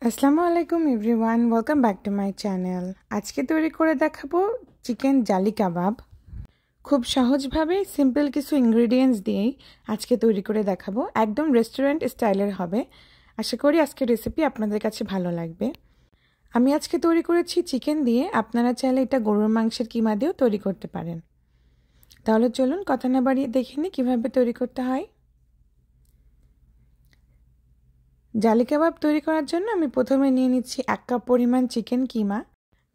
আসসালামু আলাইকুম everyone, welcome back to my channel. আজকে তৈরি করে দেখাবো চিকেন জালি কাবাব। খুব সহজভাবে সিম্পল কিছু ইনগ্রেডিয়েন্টস দিয়েই আজকে তৈরি করে দেখাবো। একদম রেস্টুরেন্ট স্টাইলের হবে। আশা করি আজকের রেসিপি আপনাদের কাছে ভালো লাগবে। আমি আজকে তৈরি করেছি চিকেন দিয়ে, আপনারা চাইলে এটা গরুর মাংসের কিমা দিয়েও তৈরি করতে পারেন। তাহলে চলুন কথা না বাড়িয়ে দেখে নিই কীভাবে তৈরি করতে হয়। জালি কাবাব তৈরি করার জন্য আমি প্রথমে নিয়ে নিচ্ছি 1 কাপ পরিমাণ চিকেন কিমা।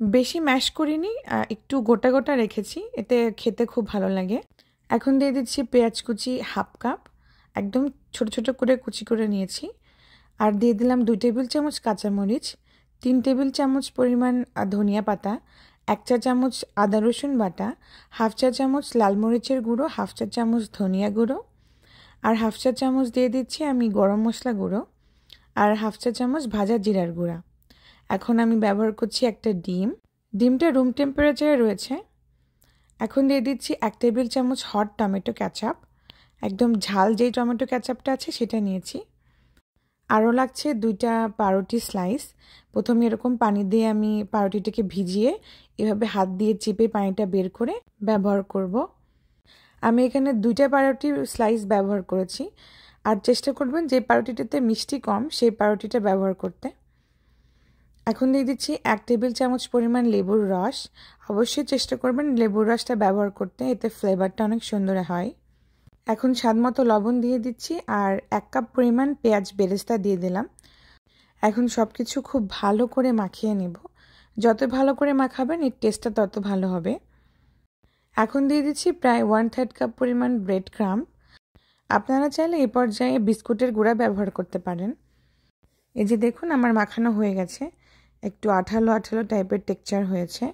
বেশি ম্যাশ করিনি, একটু গোটা গোটা রেখেছি, এতে খেতে খুব ভালো লাগে। এখন দিয়ে দিচ্ছি পেঁয়াজ কুচি 1/2 কাপ, একদম ছোট ছোট করে কুচি করে নিয়েছি। আর দিয়ে দিলাম 2 টেবিল চামচ কাঁচামরিচ, 3 টেবিল চামচ পরিমাণ ধনিয়া পাতা, 1 চা চামচ আদা রসুন বাটা, 1/2 চা চামচ লাল মরিচের গুঁড়ো, 1/2 চা চামচ ধনিয়া গুঁড়ো, আর 1/2 চা চামচ দিয়ে দিচ্ছি আমি গরম মশলা গুঁড়ো, আর 1/2 চা চামচ ভাজা জিরার গুঁড়া। এখন আমি ব্যবহার করছি একটা ডিম। ডিমটা রুম টেম্পারেচারে রয়েছে। এখন দিয়ে দিচ্ছি 1 টেবিল চামচ হট টমেটো ক্যাচাপ, একদম ঝাল যেই টমেটো ক্যাচাপটা আছে সেটা নিয়েছি। আরও লাগছে 2টা পাউরুটি স্লাইস। প্রথমে এরকম পানি দিয়ে আমি পাউরুটিটাকে ভিজিয়ে এভাবে হাত দিয়ে চেপে পানিটা বের করে ব্যবহার করব। আমি এখানে 2টা পাউরুটি স্লাইস ব্যবহার করেছি। আর চেষ্টা করবেন যে পাউরুটিটাতে মিষ্টি কম সেই পাউরুটিটা ব্যবহার করতে। এখন দিয়ে দিচ্ছি 1 টেবিল চামচ পরিমাণ লেবুর রস। অবশ্যই চেষ্টা করবেন লেবুর রসটা ব্যবহার করতে, এতে ফ্লেভারটা অনেক সুন্দর হয়। এখন স্বাদমতো লবণ দিয়ে দিচ্ছি আর 1 কাপ পরিমাণ পেঁয়াজ বেরেস্তা দিয়ে দিলাম। এখন সব কিছু খুব ভালো করে মাখিয়ে নেব। যত ভালো করে মাখাবেন এর টেস্টটা তত ভালো হবে। এখন দিয়ে দিচ্ছি প্রায় 1/3 কাপ পরিমাণ ব্রেড ক্রাম্ব। আপনারা চাইলে এই পর্যায়ে বিস্কুটের গুঁড়া ব্যবহার করতে পারেন। এই যে দেখুন আমার মাখানো হয়ে গেছে, একটু আঠালো আঠালো টাইপের টেক্সচার হয়েছে।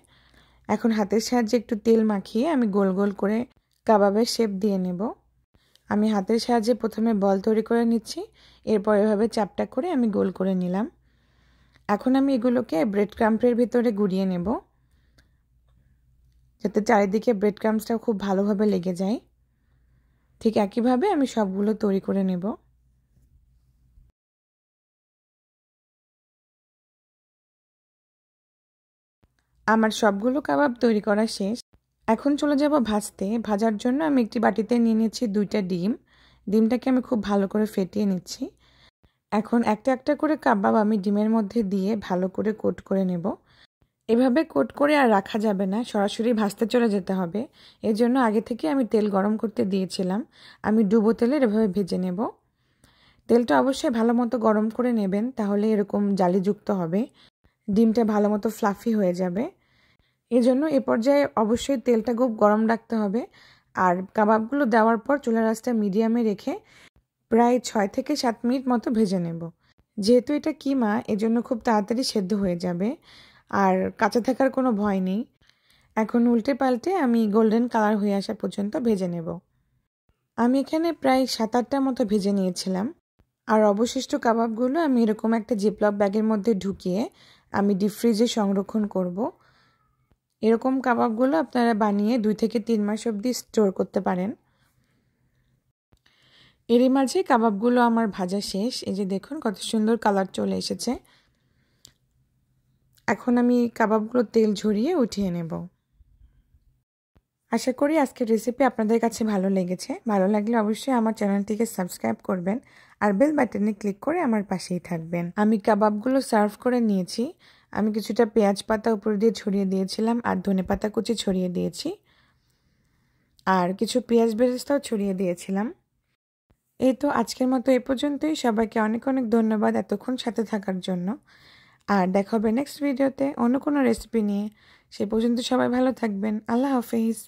এখন হাতের সাহায্যে একটু তেল মাখিয়ে আমি গোল গোল করে কাবাবের শেপ দিয়ে নেব। আমি হাতের সাহায্যে প্রথমে বল তৈরি করে নিচ্ছি, এরপর এভাবে চাপটা করে আমি গোল করে নিলাম। এখন আমি এগুলোকে ব্রেড ক্রাম্পের ভিতরে গুঁড়িয়ে নেব, যাতে চারিদিকে ব্রেড ক্রাম্পসটা খুব ভালোভাবে লেগে যায়। ঠিক একইভাবে আমি সবগুলো তৈরি করে নেব। আমার সবগুলো কাবাব তৈরি করা শেষ। এখন চলে যাব ভাজতে। ভাজার জন্য আমি একটি বাটিতে নিয়ে নিচ্ছি 2টা ডিম। ডিমটাকে আমি খুব ভালো করে ফেটিয়ে নিচ্ছি। এখন একটা একটা করে কাবাব আমি ডিমের মধ্যে দিয়ে ভালো করে কোট করে নেব। এভাবে কোট করে আর রাখা যাবে না, সরাসরি ভাজতে চলে যেতে হবে। এর জন্য আগে থেকে আমি তেল গরম করতে দিয়েছিলাম। আমি ডুবো তেলের এভাবে ভেজে নেব। তেলটা অবশ্যই ভালো মতো গরম করে নেবেন, তাহলে এরকম জালিযুক্ত হবে, ডিমটা ভালো মতো ফ্লাফি হয়ে যাবে। এজন্য এ পর্যায়ে অবশ্যই তেলটা খুব গরম রাখতে হবে। আর কাবাবগুলো দেওয়ার পর চুলার আঁচটা মিডিয়ামে রেখে প্রায় 6 থেকে 7 মিনিট মতো ভেজে নেব। যেহেতু এটা কিমা, এজন্য খুব তাড়াতাড়ি সেদ্ধ হয়ে যাবে আর কাঁচা থাকার কোনো ভয় নেই। এখন উল্টে পাল্টে আমি গোল্ডেন কালার হয়ে আসা পর্যন্ত ভেজে নেব। আমি এখানে প্রায় 7-8টা মতো ভেজে নিয়েছিলাম। আর অবশিষ্ট কাবাবগুলো আমি এরকম একটা জিপলক ব্যাগের মধ্যে ঢুকিয়ে আমি ডিপ ফ্রিজে সংরক্ষণ করব। এরকম কাবাবগুলো আপনারা বানিয়ে 2 থেকে 3 মাস অবধি স্টোর করতে পারেন। এরই মাঝে কাবাবগুলো আমার ভাজা শেষ। এই যে দেখুন কত সুন্দর কালার চলে এসেছে। এখন আমি কাবাবগুলো তেল ঝরিয়ে উঠিয়ে নেব। আশা করি আজকের রেসিপি আপনাদের কাছে ভালো লেগেছে। ভালো লাগলে অবশ্যই আমার চ্যানেলটিকে সাবস্ক্রাইব করবেন আর বেল বাটনে ক্লিক করে আমার পাশেই থাকবেন। আমি কাবাবগুলো সার্ভ করে নিয়েছি। আমি কিছুটা পেঁয়াজ পাতা উপর দিয়ে ছড়িয়ে দিয়েছিলাম আর ধনেপাতা কুচি ছড়িয়ে দিয়েছি, আর কিছু পেঁয়াজ বেরেস্তাও ছড়িয়ে দিয়েছিলাম। এই তো আজকের মতো এ পর্যন্তই। সবাইকে অনেক অনেক ধন্যবাদ এতক্ষণ সাথে থাকার জন্য। আর দেখা হবে নেক্সট ভিডিওতে অন্য কোনো রেসিপি নিয়ে। সে পর্যন্ত সবাই ভালো থাকবেন। আল্লাহ হাফেজ।